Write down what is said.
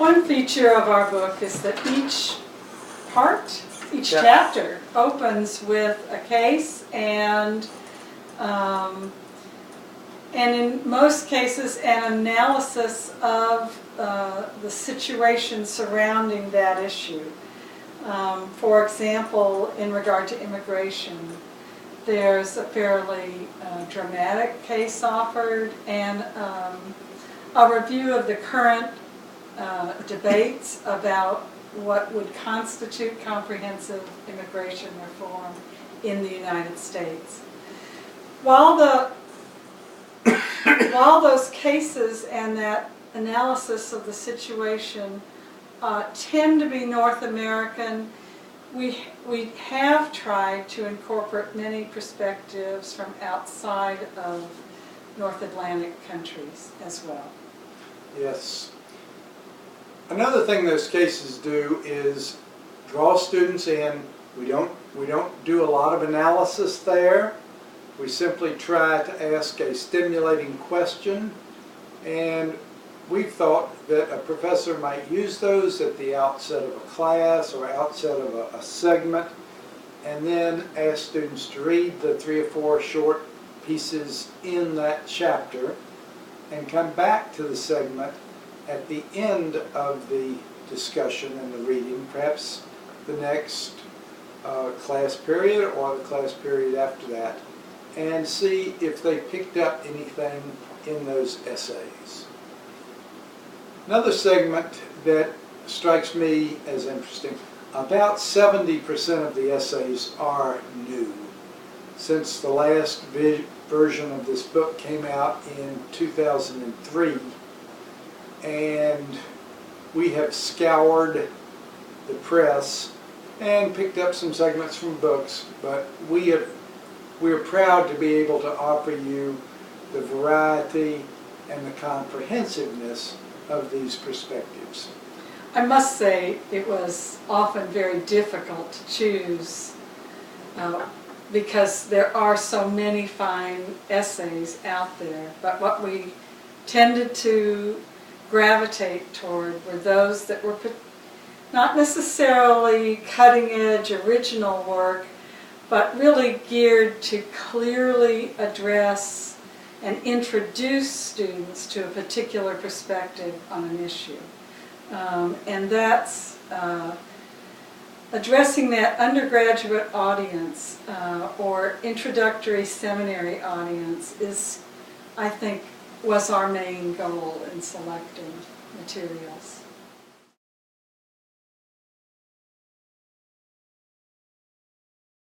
One feature of our book is that each chapter opens with a case and in most cases an analysis of the situation surrounding that issue. For example, in regard to immigration, there's a fairly dramatic case offered and a review of the current debates about what would constitute comprehensive immigration reform in the United States. While those cases and that analysis of the situation tend to be North American, we have tried to incorporate many perspectives from outside of North Atlantic countries as well. Yes. Another thing those cases do is draw students in. We don't do a lot of analysis there. We simply try to ask a stimulating question, and we thought that a professor might use those at the outset of a class or outset of a segment, and then ask students to read the 3 or 4 short pieces in that chapter and come back to the segment at the end of the discussion and the reading, perhaps the next class period or the class period after that, and see if they picked up anything in those essays. Another segment that strikes me as interesting, about 70% of the essays are new. Since the last version of this book came out in 2003, and we have scoured the press and picked up some segments from books, but we are proud to be able to offer you the variety and the comprehensiveness of these perspectives. I must say it was often very difficult to choose because there are so many fine essays out there, but what we tended to gravitate toward were those that were not necessarily cutting-edge original work, but really geared to clearly address and introduce students to a particular perspective on an issue. And that's addressing that undergraduate audience or introductory seminary audience is, I think, was our main goal in selecting materials.